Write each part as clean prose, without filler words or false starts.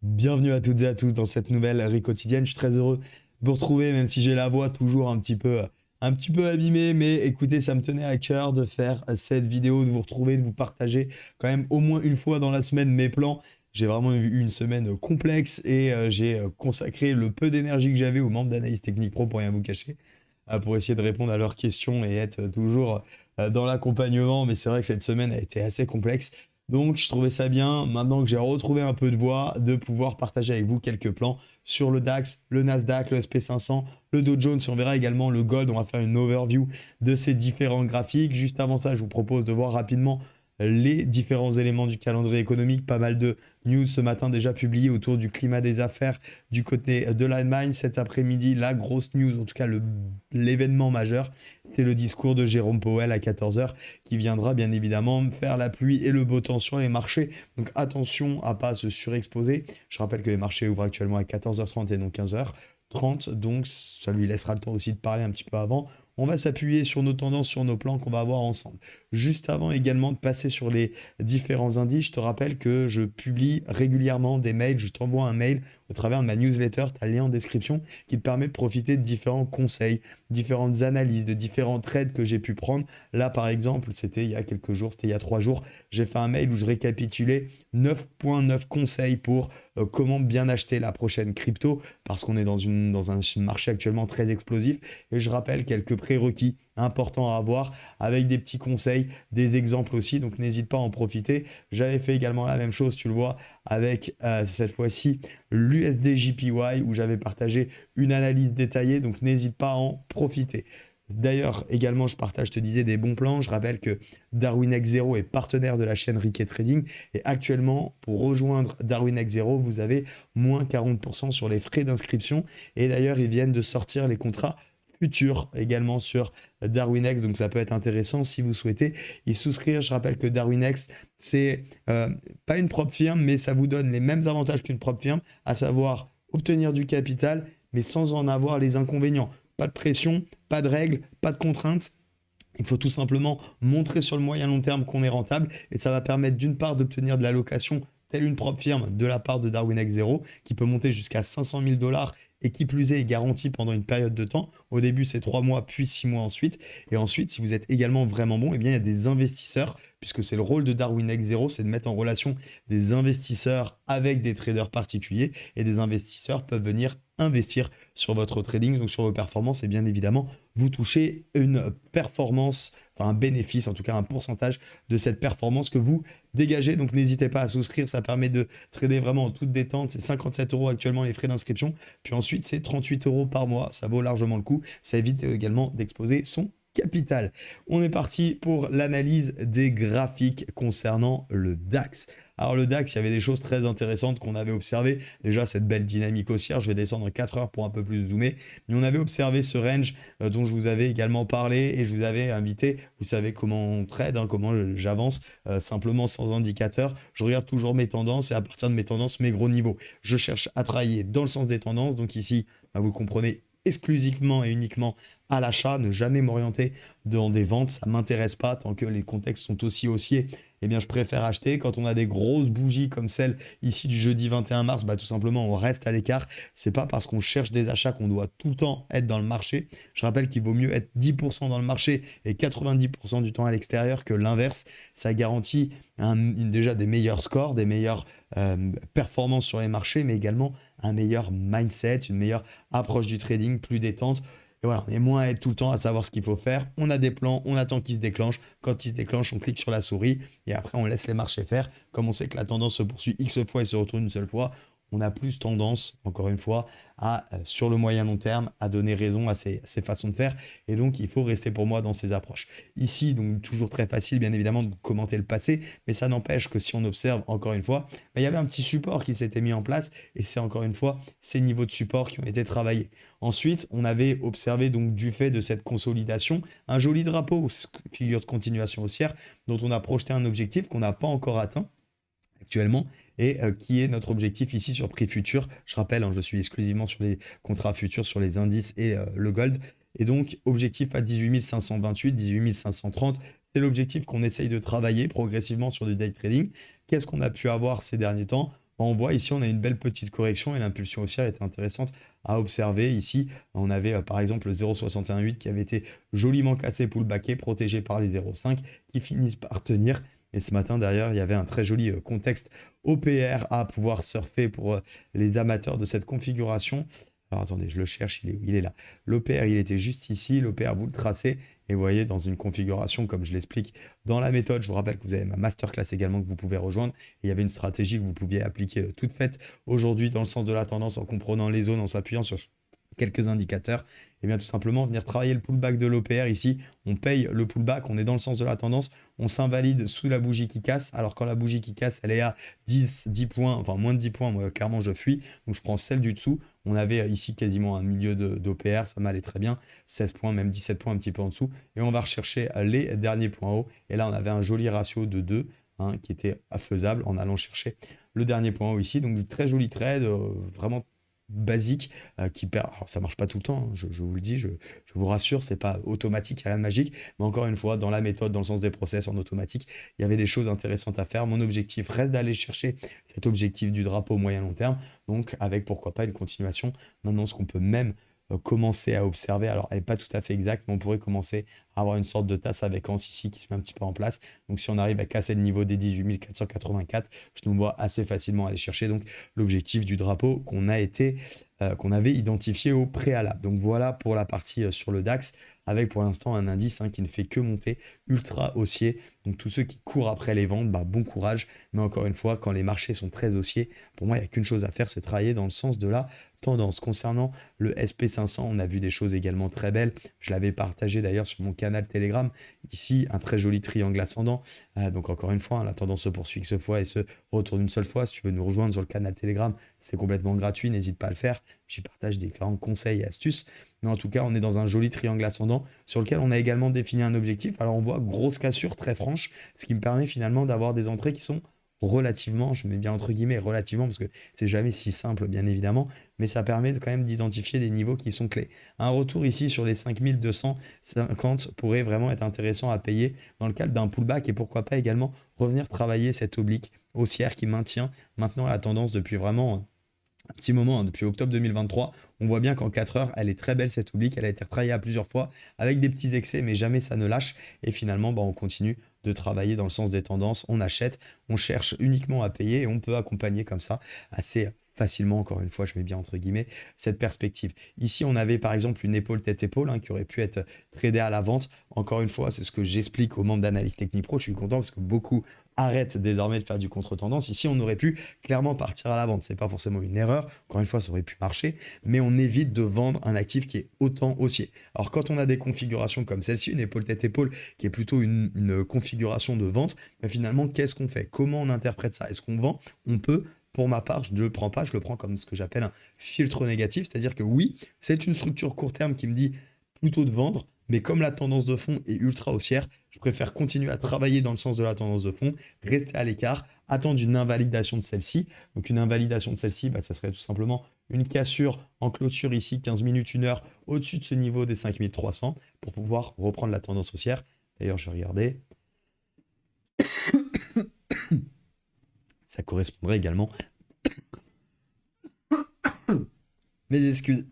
Bienvenue à toutes et à tous dans cette nouvelle RI quotidienne. Je suis très heureux de vous retrouver, même si j'ai la voix toujours un petit peu abîmée. Mais écoutez, ça me tenait à cœur de faire cette vidéo, de vous retrouver, de vous partager quand même au moins une fois dans la semaine mes plans. J'ai vraiment eu une semaine complexe et j'ai consacré le peu d'énergie que j'avais aux membres d'Analyse Technique Pro, pour rien vous cacher, pour essayer de répondre à leurs questions et être toujours dans l'accompagnement. Mais c'est vrai que cette semaine a été assez complexe. Donc, je trouvais ça bien, maintenant que j'ai retrouvé un peu de voix, de pouvoir partager avec vous quelques plans sur le DAX, le Nasdaq, le SP500, le Dow Jones, et on verra également le Gold. On va faire une overview de ces différents graphiques. Juste avant ça, je vous propose de voir rapidement les différents éléments du calendrier économique. Pas mal de news ce matin déjà publiées autour du climat des affaires du côté de l'Allemagne. Cet après-midi, la grosse news, en tout cas l'événement majeur, c'est le discours de Jérôme Powell à 14 heures, qui viendra bien évidemment faire la pluie et le beau temps sur les marchés. Donc attention à ne pas se surexposer. Je rappelle que les marchés ouvrent actuellement à 14h30 et non 15h30, donc ça lui laissera le temps aussi de parler un petit peu avant. On va s'appuyer sur nos tendances, sur nos plans qu'on va avoir ensemble. Juste avant également de passer sur les différents indices, je te rappelle que je publie régulièrement des mails. Je t'envoie un mail au travers de ma newsletter, tu as le lien en description, qui te permet de profiter de différents conseils, différentes analyses, de différents trades que j'ai pu prendre. Là, par exemple, c'était il y a quelques jours, c'était il y a 3 jours, j'ai fait un mail où je récapitulais 9.9 conseils pour comment bien acheter la prochaine crypto, parce qu'on est dans un marché actuellement très explosif. Et je rappelle quelques prérequis importants à avoir, avec des petits conseils, des exemples aussi, donc n'hésite pas à en profiter. J'avais fait également la même chose, tu le vois, avec cette fois-ci l'USD-JPY, où j'avais partagé une analyse détaillée, donc n'hésite pas à en profiter. D'ailleurs, également, je partage, je te disais, des bons plans. Je rappelle que DarwinX Zero est partenaire de la chaîne Riquet Trading. Et actuellement, pour rejoindre DarwinX Zero, vous avez moins 40% sur les frais d'inscription. Et d'ailleurs, ils viennent de sortir les contrats futurs également sur DarwinX. Donc, ça peut être intéressant si vous souhaitez y souscrire. Je rappelle que DarwinX, c'est pas une propre firme, mais ça vous donne les mêmes avantages qu'une propre firme, à savoir obtenir du capital, mais sans en avoir les inconvénients. Pas de pression, pas de règles, pas de contraintes. Il faut tout simplement montrer sur le moyen long terme qu'on est rentable, et ça va permettre d'une part d'obtenir de l'allocation telle une propre firme de la part de DarwinX Zero, qui peut monter jusqu'à 500 000 dollars et qui plus est garantie pendant une période de temps. Au début, c'est 3 mois, puis 6 mois ensuite. Et ensuite, si vous êtes également vraiment bon, eh bien, il y a des investisseurs, puisque c'est le rôle de DarwinX Zero, c'est de mettre en relation des investisseurs avec des traders particuliers, et des investisseurs peuvent venir investir sur votre trading, donc sur vos performances, et bien évidemment, vous touchez une performance, enfin un bénéfice, en tout cas un pourcentage de cette performance que vous dégagez. Donc n'hésitez pas à souscrire, ça permet de trader vraiment en toute détente. C'est 57 € actuellement les frais d'inscription, puis ensuite c'est 38 € par mois, ça vaut largement le coup, ça évite également d'exposer son capital. On est parti pour l'analyse des graphiques concernant le DAX. Alors le DAX, il y avait des choses très intéressantes qu'on avait observées. Déjà cette belle dynamique haussière, je vais descendre en 4 heures pour un peu plus zoomer. Mais on avait observé ce range dont je vous avais également parlé, et je vous avais invité, vous savez comment on trade, hein, comment j'avance, simplement sans indicateur. Je regarde toujours mes tendances, et à partir de mes tendances, mes gros niveaux. Je cherche à travailler dans le sens des tendances. Donc ici, bah, vous comprenez, exclusivement et uniquement à l'achat, ne jamais m'orienter dans des ventes, ça ne m'intéresse pas tant que les contextes sont aussi haussiers. Eh bien, je préfère acheter. Quand on a des grosses bougies comme celle ici du jeudi 21 mars, bah, tout simplement, on reste à l'écart. C'est pas parce qu'on cherche des achats qu'on doit tout le temps être dans le marché. Je rappelle qu'il vaut mieux être 10% dans le marché et 90% du temps à l'extérieur que l'inverse. Ça garantit déjà des meilleurs scores, des meilleures performances sur les marchés, mais également un meilleur mindset, une meilleure approche du trading, plus détente. Et voilà, on est moins à être tout le temps à savoir ce qu'il faut faire. On a des plans, on attend qu'ils se déclenchent. Quand ils se déclenchent, on clique sur la souris et après on laisse les marchés faire. Comme on sait que la tendance se poursuit X fois et se retourne une seule fois, on a plus tendance, encore une fois, à, sur le moyen long terme, à donner raison à ces façons de faire. Et donc, il faut rester pour moi dans ces approches. Ici, donc toujours très facile, bien évidemment, de commenter le passé, mais ça n'empêche que si on observe, encore une fois, il y avait un petit support qui s'était mis en place, et c'est encore une fois ces niveaux de support qui ont été travaillés. Ensuite, on avait observé, donc du fait de cette consolidation, un joli drapeau, figure de continuation haussière, dont on a projeté un objectif qu'on n'a pas encore atteint actuellement, et qui est notre objectif ici sur prix futur. Je rappelle, hein, je suis exclusivement sur les contrats futurs, sur les indices et le gold. Et donc, objectif à 18 528, 18 530, c'est l'objectif qu'on essaye de travailler progressivement sur du day trading. Qu'est-ce qu'on a pu avoir ces derniers temps? On voit ici, on a une belle petite correction et l'impulsion haussière était intéressante à observer. Ici, on avait par exemple le 0,618 qui avait été joliment cassé, pullbacké, protégé par les 0,5 qui finissent par tenir. Et ce matin, derrière, il y avait un très joli contexte OPR à pouvoir surfer pour les amateurs de cette configuration. Alors attendez, je le cherche, il est où? Il est là. L'OPR, il était juste ici. L'OPR, vous le tracez. Et vous voyez, dans une configuration, comme je l'explique dans la méthode, je vous rappelle que vous avez ma masterclass également que vous pouvez rejoindre. Et il y avait une stratégie que vous pouviez appliquer toute faite aujourd'hui dans le sens de la tendance en comprenant les zones, en s'appuyant sur quelques indicateurs, et bien tout simplement venir travailler le pullback de l'OPR ici, on paye le pullback, on est dans le sens de la tendance, on s'invalide sous la bougie qui casse, alors quand la bougie qui casse, elle est à 10 points, enfin moins de 10 points, moi clairement je fuis, donc je prends celle du dessous, on avait ici quasiment un milieu d'OPR, ça m'allait très bien, 16 points, même 17 points un petit peu en dessous, et on va rechercher les derniers points hauts, et là on avait un joli ratio de 2, qui était faisable en allant chercher le dernier point haut ici, donc du très joli trade, vraiment basique qui perd. Alors ça marche pas tout le temps, hein, je vous le dis, je vous rassure, c'est pas automatique, il n'y a rien de magique, mais encore une fois, dans la méthode, dans le sens des process en automatique, il y avait des choses intéressantes à faire. Mon objectif reste d'aller chercher cet objectif du drapeau moyen long terme, donc avec pourquoi pas une continuation. Maintenant, ce qu'on peut même commencer à observer, alors elle n'est pas tout à fait exacte, mais on pourrait commencer à avoir une sorte de tasse à séquence ici qui se met un petit peu en place. Donc si on arrive à casser le niveau des 18 484, je nous vois assez facilement aller chercher donc l'objectif du drapeau qu'on avait identifié au préalable. Donc voilà pour la partie sur le DAX, avec pour l'instant un indice qui ne fait que monter, ultra haussier. Donc tous ceux qui courent après les ventes, bon courage. Mais encore une fois, quand les marchés sont très haussiers, pour moi, il n'y a qu'une chose à faire, c'est travailler dans le sens de la tendance. Concernant le SP500, on a vu des choses également très belles. Je l'avais partagé d'ailleurs sur mon canal Telegram. Ici, un très joli triangle ascendant. Donc encore une fois, la tendance se poursuit que ce fois et se retourne une seule fois. Si tu veux nous rejoindre sur le canal Telegram, c'est complètement gratuit, n'hésite pas à le faire. J'y partage différents conseils et astuces. Mais en tout cas, on est dans un joli triangle ascendant sur lequel on a également défini un objectif. Alors on voit grosse cassure très franche, ce qui me permet finalement d'avoir des entrées qui sont relativement, je mets bien entre guillemets relativement parce que c'est jamais si simple bien évidemment, mais ça permet quand même d'identifier des niveaux qui sont clés. Un retour ici sur les 5250 pourrait vraiment être intéressant à payer dans le cadre d'un pullback et pourquoi pas également revenir travailler cette oblique haussière qui maintient maintenant la tendance depuis vraiment un petit moment, depuis octobre 2023. On voit bien qu'en 4 heures, elle est très belle cette oblique, elle a été retravaillée à plusieurs fois avec des petits excès, mais jamais ça ne lâche. Et finalement, on continue de travailler dans le sens des tendances, on achète, on cherche uniquement à payer et on peut accompagner comme ça assez facilement, encore une fois, je mets bien entre guillemets, cette perspective. Ici, on avait par exemple une épaule tête-épaule qui aurait pu être tradée à la vente. Encore une fois, c'est ce que j'explique aux membres d'Analyse Technique Pro. Je suis content parce que beaucoup arrêtent désormais de faire du contre-tendance. Ici, on aurait pu clairement partir à la vente. C'est pas forcément une erreur. Encore une fois, ça aurait pu marcher, mais on évite de vendre un actif qui est autant haussier. Alors, quand on a des configurations comme celle-ci, une épaule tête-épaule qui est plutôt une configuration de vente, finalement, qu'est-ce qu'on fait? Comment on interprète ça? Est-ce qu'on vend? On peut. Pour ma part, je ne le prends pas, je le prends comme ce que j'appelle un filtre négatif, c'est-à-dire que oui, c'est une structure court terme qui me dit plutôt de vendre, mais comme la tendance de fond est ultra haussière, je préfère continuer à travailler dans le sens de la tendance de fond, rester à l'écart, attendre une invalidation de celle-ci. Donc une invalidation de celle-ci, ça serait tout simplement une cassure en clôture ici, 15 minutes, 1 heure, au-dessus de ce niveau des 5300 pour pouvoir reprendre la tendance haussière. D'ailleurs, je vais regarder. Ça correspondrait également. Mes excuses.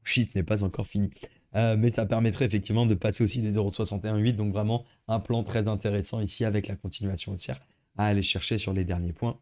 Shit n'est pas encore fini. Mais ça permettrait effectivement de passer aussi des 0,618. Donc vraiment un plan très intéressant ici avec la continuation haussière à aller chercher sur les derniers points.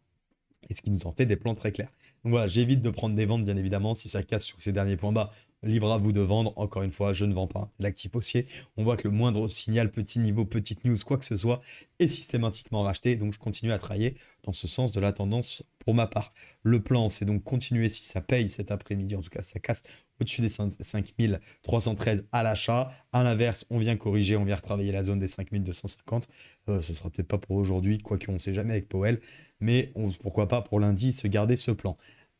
Et ce qui nous en fait des plans très clairs. Donc voilà, j'évite de prendre des ventes, bien évidemment. Si ça casse sur ces derniers points bas, libre à vous de vendre. Encore une fois, je ne vends pas. C'est l'actif haussier. On voit que le moindre signal, petit niveau, petite news, quoi que ce soit, est systématiquement racheté. Donc je continue à travailler dans ce sens de la tendance pour ma part. Le plan, c'est donc continuer si ça paye cet après-midi. En tout cas, ça casse au-dessus des 5313 à l'achat. À l'inverse, on vient corriger, on vient retravailler la zone des 5250. Ce sera peut-être pas pour aujourd'hui, quoique on ne sait jamais avec Powell. Mais pourquoi pas pour lundi se garder ce plan.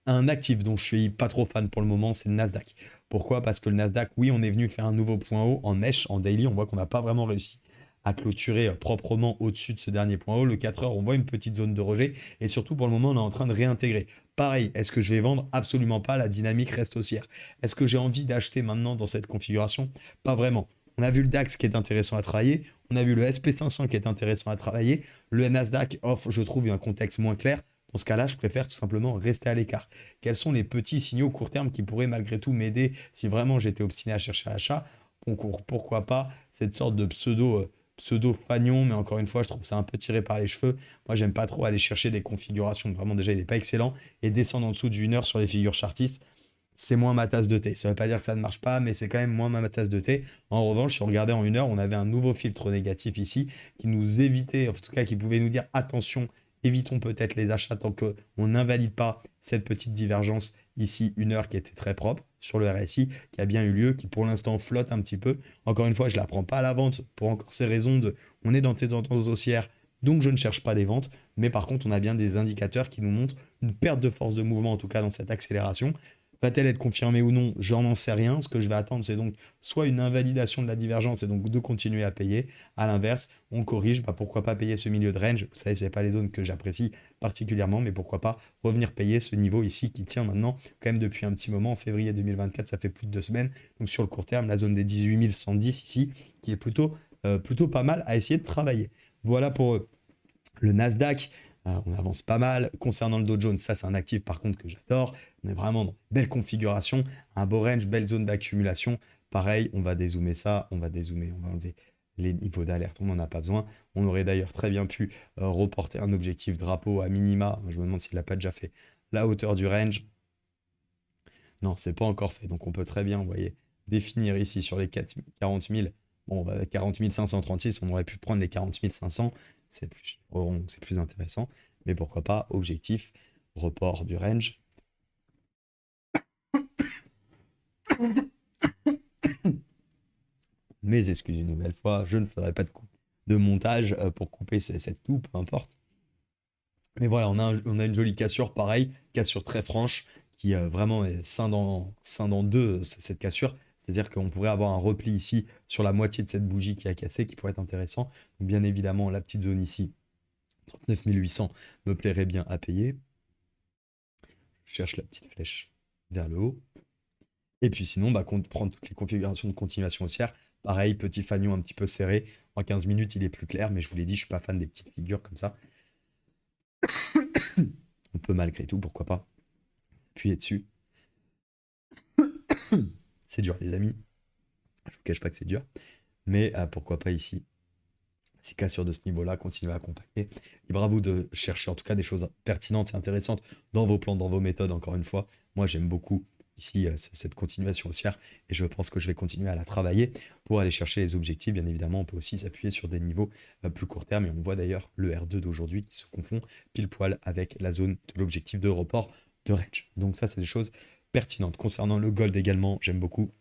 Un actif dont je suis pas trop fan pour le moment, c'est le Nasdaq. Pourquoi? Parce que le Nasdaq, oui, on est venu faire un nouveau point haut en mèche, en daily. On voit qu'on n'a pas vraiment réussi à clôturer proprement au-dessus de ce dernier point haut. Le 4 heures, on voit une petite zone de rejet. Et surtout, pour le moment, on est en train de réintégrer. Pareil, est-ce que je vais vendre? Absolument pas. La dynamique reste haussière. Est-ce que j'ai envie d'acheter maintenant dans cette configuration? Pas vraiment. On a vu le DAX qui est intéressant à travailler. On a vu le SP500 qui est intéressant à travailler. Le Nasdaq offre, je trouve, un contexte moins clair. Dans ce cas-là, je préfère tout simplement rester à l'écart. Quels sont les petits signaux court terme qui pourraient malgré tout m'aider si vraiment j'étais obstiné à chercher l'achat? Pourquoi pas cette sorte de pseudo-fanion, mais encore une fois, je trouve ça un peu tiré par les cheveux. Moi, j'aime pas trop aller chercher des configurations. Vraiment, déjà, il n'est pas excellent. Et descendre en dessous d'une heure sur les figures chartistes, c'est moins ma tasse de thé. Ça ne veut pas dire que ça ne marche pas, mais c'est quand même moins ma tasse de thé. En revanche, si on regardait en une heure, on avait un nouveau filtre négatif ici qui nous évitait, en tout cas qui pouvait nous dire attention, évitons peut-être les achats tant qu'on n'invalide pas cette petite divergence ici, une heure qui était très propre sur le RSI, qui a bien eu lieu, qui pour l'instant flotte un petit peu. Encore une fois, je ne la prends pas à la vente pour encore ces raisons de on est dans tes tendances haussières, donc je ne cherche pas des ventes. Mais par contre, on a bien des indicateurs qui nous montrent une perte de force de mouvement, en tout cas dans cette accélération. Va-t-elle être confirmée ou non? J'en sais rien. Ce que je vais attendre, c'est donc soit une invalidation de la divergence et donc de continuer à payer. À l'inverse, on corrige. Pourquoi pas payer ce milieu de range? Vous savez, ce n'est pas les zones que j'apprécie particulièrement, mais pourquoi pas revenir payer ce niveau ici qui tient maintenant quand même depuis un petit moment. En février 2024, ça fait plus de 2 semaines. Donc sur le court terme, la zone des 18 110 ici, qui est plutôt pas mal à essayer de travailler. Voilà pour le Nasdaq. On avance pas mal. Concernant le Dow Jones, ça c'est un actif par contre que j'adore. On est vraiment dans une belle configuration, un beau range, belle zone d'accumulation. Pareil, on va dézoomer ça, on va enlever les niveaux d'alerte, on n'en a pas besoin. On aurait d'ailleurs très bien pu reporter un objectif drapeau à minima. Je me demande s'il n'a pas déjà fait la hauteur du range. Non, c'est pas encore fait. Donc on peut très bien, vous voyez, définir ici sur les 40 000. Bon, on va à 40 536, on aurait pu prendre les 40 500. C'est plus intéressant. Mais pourquoi pas, objectif, report du range. Mes excuses une nouvelle fois, je ne ferai pas de montage pour couper cette toux, peu importe. Mais voilà, on a une jolie cassure, pareil, cassure très franche, qui vraiment est scindant deux, cette cassure. C'est-à-dire qu'on pourrait avoir un repli ici sur la moitié de cette bougie qui a cassé, qui pourrait être intéressant. Donc, bien évidemment, la petite zone ici, 39 800, me plairait bien à payer. Je cherche la petite flèche vers le haut. Et puis sinon, prendre toutes les configurations de continuation haussière. Pareil, petit fanion un petit peu serré. En 15 minutes, il est plus clair, mais je vous l'ai dit, je ne suis pas fan des petites figures comme ça. On peut malgré tout, pourquoi pas, appuyer dessus. C'est dur, les amis. Je vous cache pas que c'est dur. Mais pourquoi pas ici. Ces cassures de ce niveau-là, continuez à accompagner. Libre à vous de chercher en tout cas des choses pertinentes et intéressantes dans vos plans, dans vos méthodes, encore une fois. Moi, j'aime beaucoup ici cette continuation haussière et je pense que je vais continuer à la travailler pour aller chercher les objectifs. Bien évidemment, on peut aussi s'appuyer sur des niveaux plus court terme et on voit d'ailleurs le R2 d'aujourd'hui qui se confond pile poil avec la zone de l'objectif de report de range. Donc ça, c'est des choses pertinentes. Concernant le gold également, j'aime beaucoup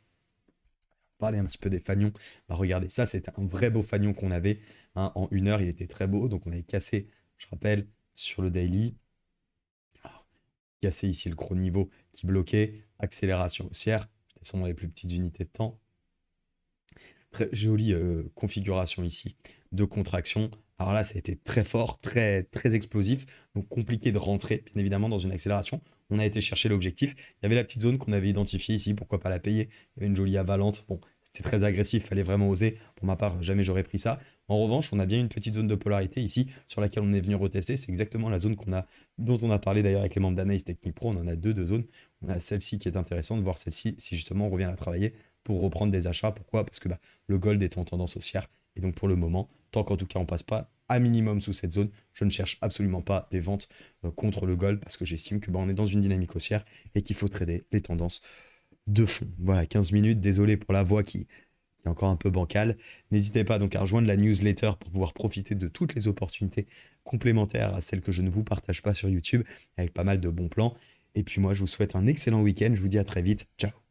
parler un petit peu des fanions. Regardez, ça c'était un vrai beau fanion qu'on avait hein, en une heure, il était très beau, donc on avait cassé, je rappelle, sur le daily. Alors, cassé ici le gros niveau qui bloquait, accélération haussière, je descends dans les plus petites unités de temps. Très jolie configuration ici de contraction. Alors là, ça a été très fort, très, très explosif, donc compliqué de rentrer, bien évidemment, dans une accélération. On a été chercher l'objectif. Il y avait la petite zone qu'on avait identifiée ici, pourquoi pas la payer. Il y avait une jolie avalante. Bon, c'était très agressif, il fallait vraiment oser. Pour ma part, jamais j'aurais pris ça. En revanche, on a bien une petite zone de polarité ici, sur laquelle on est venu retester. C'est exactement la zone dont on a parlé d'ailleurs avec les membres d'Analyse Technique Pro. On en a deux zones. On a celle-ci qui est intéressante, voir celle-ci, si justement on revient à la travailler pour reprendre des achats. Pourquoi? Parce que le gold est en tendance haussière. Et donc pour le moment, tant qu'en tout cas on passe pas à minimum sous cette zone, je ne cherche absolument pas des ventes contre le gold parce que j'estime que on est dans une dynamique haussière et qu'il faut trader les tendances de fond. Voilà, 15 minutes, désolé pour la voix qui est encore un peu bancale. N'hésitez pas donc à rejoindre la newsletter pour pouvoir profiter de toutes les opportunités complémentaires à celles que je ne vous partage pas sur YouTube avec pas mal de bons plans. Et puis moi, je vous souhaite un excellent week-end. Je vous dis à très vite. Ciao.